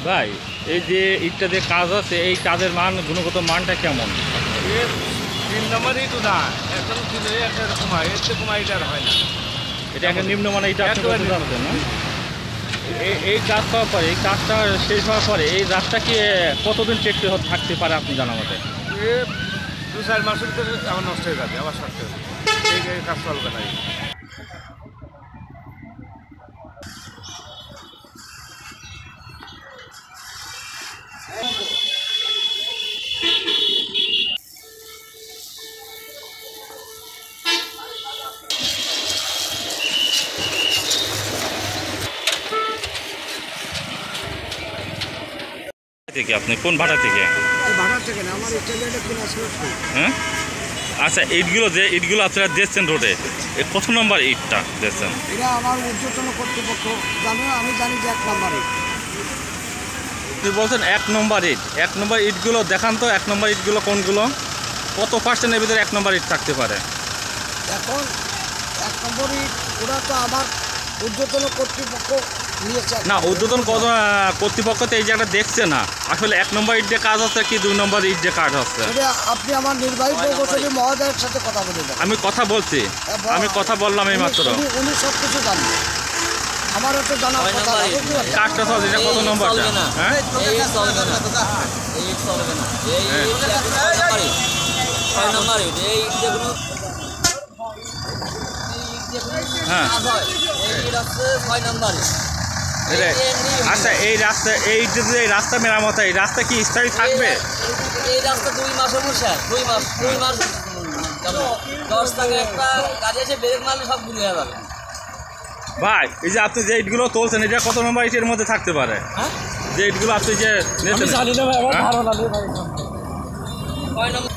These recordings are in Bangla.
ভাই এই যে ইটটা যে কাজ আছে এই কাজের মান গুণগত মানটা কেমন? 3 নম্বরই তো না, এখন কিন্তু এরকম হয়, এর থেকে কমাই আর হয় না। এটা একটা নিম্নমানের ইট আপনি বলতে চাচ্ছেন না? এই কাজ হওয়ার পরে, এই কাজটা শেষ হওয়ার পরে এই রাস্তা কি কতদিন টেকতে থাকতে পারে আপনি জানা মতে? 2-4 মাসের ভিতরে আবার নষ্ট হয়ে যাবে, আবার সারতে হবে, এই কাজ চলবে না। থেকে আপনি কোন ভাড়া থেকে? ভাড়া থেকে না, আমার ইটালিয়াটা কিনে আসলে। হ্যাঁ, আচ্ছা ইটগুলো আপনারা দিচ্ছেন রোডে, কত নম্বর ইটটা দিচ্ছেন? এটা আমার ঊর্ধ্বতন কর্তৃপক্ষ জানে, আমি জানি যে 1 নম্বর ইট। আপনি বলছেন 1 নম্বর ইট, 1 নম্বর ইটগুলো দেখান তো। 1 নম্বর ইটগুলো কোনগুলো? কত পার্সেন্টের ভিতরে 1 নম্বর ইট থাকতে পারে? এখন 1 নম্বর ইট ওরা তো আমার ঊর্ধ্বতন কর্তৃপক্ষ নিয়েছে না, ঊর্ধ্বতন কর্তৃপক্ষ তো এই জায়গাটা দেখছে না। আসলে 1 নম্বর ইট যে কাজ হচ্ছে কি 2 নম্বর ইট যে কাজ হচ্ছে? আপনি আমার নির্বাহী প্রকৌশলী মহোদয়ের সাথে কথা বলে দেন। আমি কথা বলছি, আমি কথা বললাম এই মাত্র। উনি সব কিছু জানেন, আমারও তো জানার কথা। কাজটা চলছে, এটা কত নম্বরটা? হ্যাঁ, হ্যাঁ, আচ্ছা এই রাস্তা মেরামত, এই রাস্তা কি স্থায়ী থাকবে? এই রাস্তা 2 মাস সমস্যা, 2 মাস 10 টাকা একটা গাড়ি এসে ব্রেক মারলে সব ঘুরে যাবে। ভাই এই যে আপনি যে ইটগুলো তুলছেন এটা কত নম্বর ইটের মধ্যে থাকতে পারে? হ্যাঁ, যে ইটগুলো আপনি যে নিয়েছেন, জানি না ভাই, আমার ধারণা নেই ভাই। 6 নম্বর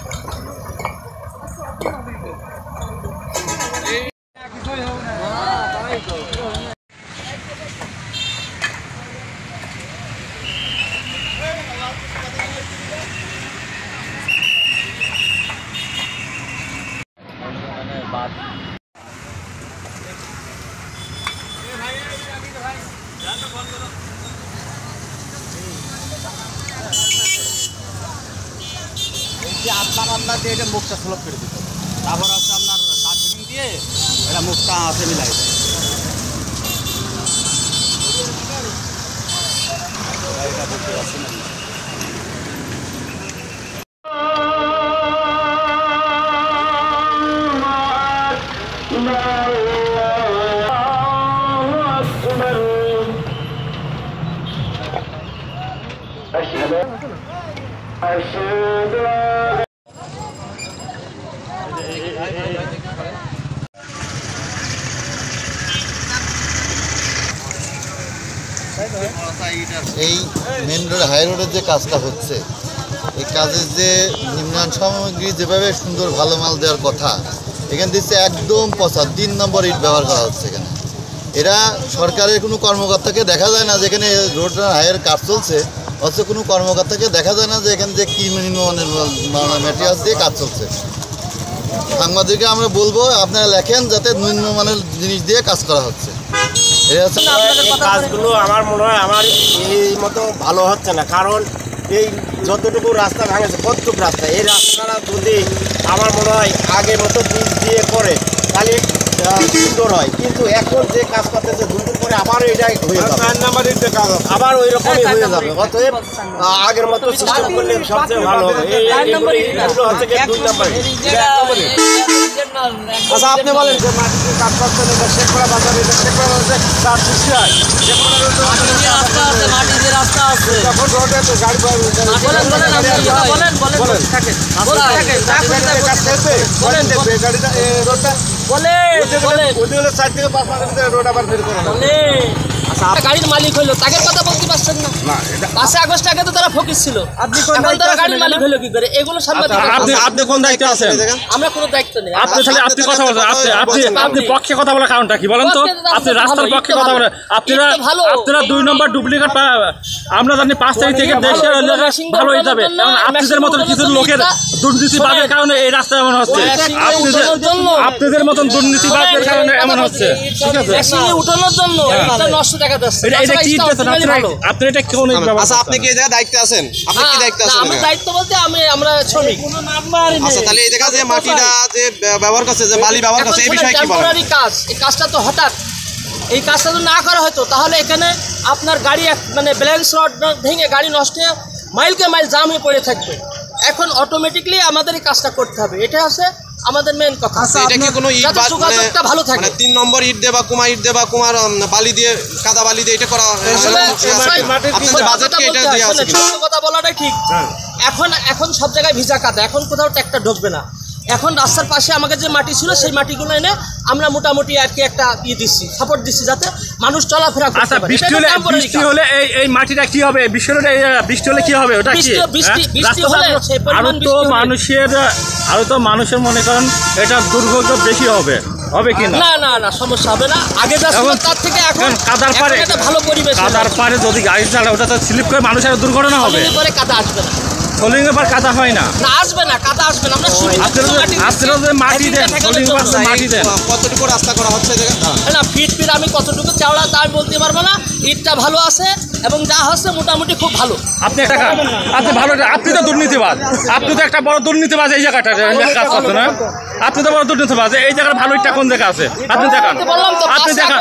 আপনার দিয়ে এটা মুখটা স্লোপ করে দিত, তারপর হচ্ছে আপনার কার্পেটিং দিয়ে এটা মুখটা আছে মিলাই দেয়। এটা বুঝতে পারছি না। এই মেন রোড হাই রোডের যে কাজটা হচ্ছে, এই কাজের যে নির্মাণ সামগ্রী যেভাবে সুন্দর ভালো মাল দেওয়ার কথা, এখানে দিচ্ছে একদম পচা 3 নম্বর ইট ব্যবহার করা হচ্ছে। এখানে এরা সরকারের কোনো কর্মকর্তাকে দেখা যায় না, যেখানে রোড হাইয়ের কাজ চলছে, অথচ কোনো কর্মকর্তাকে দেখা যায় না যে এখানে যে কী নিম্নমানের ম্যাটেরিয়ালস দিয়ে কাজ চলছে। সাংবাদিককে আমরা বলবো আপনারা লেখেন যাতে নিম্নমানের জিনিস দিয়ে কাজ করা হচ্ছে। কাজগুলো আমার মনে হয় আমার এই মতো ভালো হচ্ছে না, কারণ এই যতটুকু রাস্তা ভাঙেছে, কতটুকু রাস্তা, এই রাস্তাটা যদি আমার মনে হয় আগের মতো বীজ দিয়ে করে তাহলে সুন্দর হয়। কিন্তু এখন যে কাজ করতেছে 2 দিন পরে আবার এটাই হয়ে যাবে, আবার ওই রকমই হয়ে যাবে। অতএব আগের মতো সিস্টেম করলে সবচেয়ে ভালো হবে। এইগুলো হচ্ছে 2 নম্বর। আচ্ছা আপনি বলেন যে মাটিতে কাজ করতে হলে শেখরা বাজারে তার সৃষ্টি হয়, মাটির রাস্তা আছে, যখন রোডে তো গাড়ি গাড়ির মালিক হইলো, তাকে কথা বলতে পারছেন না। 5 আগস্ট আগে তো তারা ফকির ছিল, তারা গাড়ির মালিক হইলো কি করে? এগুলো আপনি কোন দায়িত্বে আছেন? আমরা কোনো দায়িত্ব নেই। আপনি কথা বলছেন, আপনি পক্ষে কথা বলার কারণটা কি বলেন তো? আপনি রাস্তার পক্ষে কথা বলেন, আপনারা 2 নম্বর ডুপ্লিকেট, আমরা জানি 5 তারিখ থেকে দেশের ভালো হয়ে যাবে। কারণ আপনাদের মতন কিছু লোকের দুর্নীতিবাদের কারণে এই রাস্তা এমন হচ্ছে, আপনাদের মতন দুর্নীতিবাদের কারণে এমন হচ্ছে। ঠিক আছে, উঠানোর জন্য নষ্ট দেখা যাচ্ছে। এটা কি দিতেছেন আপনি? এটা কোন ব্যবস্থা? আচ্ছা, আপনি কি এই জায়গায় দায়িত্বে আছেন? আপনি কি দায়িত্বে আছেন? আমার দায়িত্ব বলতে আমরা শ্রমিক। আচ্ছা, তাহলে এই জায়গায় যে মাটিটা যে ব্যবহার করছে, যে বালি ব্যবহার করছে, এই বিষয়ে কি বলেন? টেম্পোরারি কাজ, এই কাজটা তো হঠাৎ, এই কাজটা যদি না করা হতো তাহলে এখানে আপনার গাড়ি মানে ব্যালেন্স রড ভেঙে গাড়ি নষ্ট হয়ে মাইলকে মাইল জাম হয়ে পড়ে থাকবে। এখন অটোমেটিকলি আমাদের এই কাজটা করতে হবে, এটা আছে আমাদের মেন কথা। এটা কি কোনো ইট যাতে যোগাযোগটা ভালো থাকে, মানে 3 নম্বর ইট দিয়ে বা কুমা ইট দিয়ে বা কুমার বালি দিয়ে, কাদা বালি দিয়ে এটা করা আসলে আপনাদের বাজেট কি এটা দিয়ে আছে কিনা? সত্য কথা বলাটাই ঠিক। এখন সব জায়গায় ভিজা কাদা, এখন কোথাও ট্র্যাক্টর ঢুকবে না। এখন রাস্তার পাশে আমাদের যে মাটি ছিল সেই মাটিগুলো এনে আমরা মোটামুটি আর কি একটা দিচ্ছি, সাপোর্ট দিচ্ছি যাতে মানুষ চলাফেরা করতে আচ্ছা, পারে। বৃষ্টি হলে এই মাটিটা কি হবে? বৃষ্টি হলে কি হবে? ওটা কি বৃষ্টি হলে সেই পরিমাণ আরো তো মানুষের মনে করেন এটা দুর্ভোগ বেশি হবে কি না? না সমস্যা হবে না। আগে যা ছিল তার থেকে এখন কাদার পারে একটা ভালো পরিবেশ, কাদার পারে যদি গাড়ি চালায় ওটা তো স্লিপ করে মানুষের দুর্ঘটনা হবে। পরে কাদা আসবে না, সোলিং এর পর কাদা হয় না, আসবে না, কাদা আসবে না। আমরা আপনারা যে মাটি দেন, সোলিং এর পর মাটি দেন, কতটুকু রাস্তা করা হচ্ছে না ফিট আমি কতটুকু চাওড়া তা আমি বলতে পারবো না। ইটটা ভালো আছে এবং যা হচ্ছে মোটামুটি খুব ভালো। আপনি একটা আপনি ভালো, আপনি তো দুর্নীতিবাজ, আপনি তো একটা বড় দুর্নীতিবাজ এই জায়গাটা কাজ করছেন না? আপনি তো বড় দুর্নীতিবাজ। এই জায়গার ভালো ইটটা কোন জায়গা আছে? আপনি দেখান, আপনি দেখান।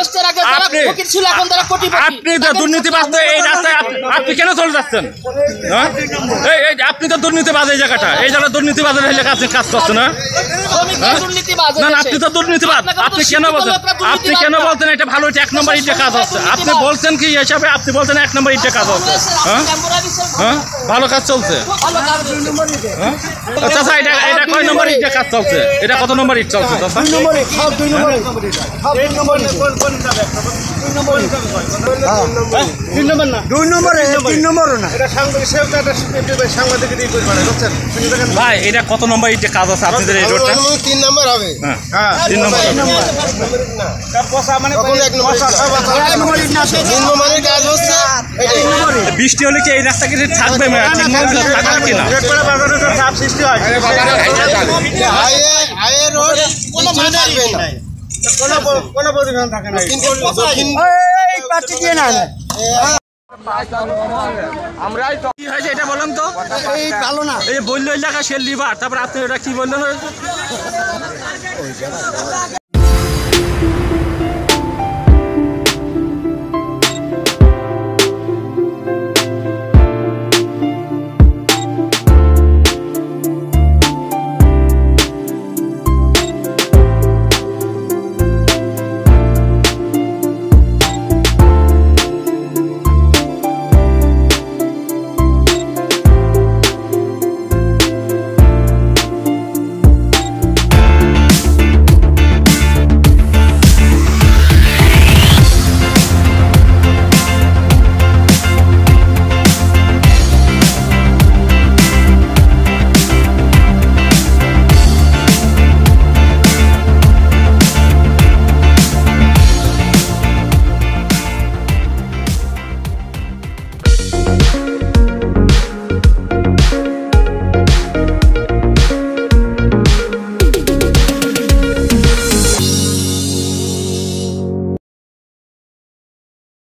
আপনি তো দুর্নীতিবাজ, তো এই রাস্তায় আপনি কেন চলে যাচ্ছেন? হ্যাঁ, আপনি তো দুর্নীতিবাজ। এই জায়গাটা দুর্নীতিবাজের এলাকা আপনি কাজ করছেন না? না, আপনি তো দুর্নীতিবাজ। আপনি কেন বলছেন এটা ভালো, এটা 1 নম্বর ইটে কাজ হচ্ছে? আপনি বলছেন কি হিসাবে? আপনি বলছেন 1 নম্বর ইটে কাজ হচ্ছে। হ্যাঁ, ভালো কাজ চলছে। চাচা, এটা কয় নম্বর ইটে কাজ চলছে? এটা কত নম্বর ইট চলছে চাচা? 2 নম্বর ইট, সব 2 নম্বর ইট। 2 নম্বরও না। ভাই, এটা কত নম্বর ইটে কাজ আছে আপনাদের এই রোডটা? 3 নম্বর হবে। হ্যাঁ, 3 নম্বর। নিম্নমানের কাজ হচ্ছে। বৃষ্টি হলে কি এই রাস্তা কি থাকবে থাকবে কিনা? হাইওয়ে রোড কোনো থাকবে না, কোনো পরিমাণ থাকে না। কি হয়েছে এটা বলেন তো? ভালো না, এই বললো এলাকা সে লিভার, তারপর আপনি ওটা কি বললেন?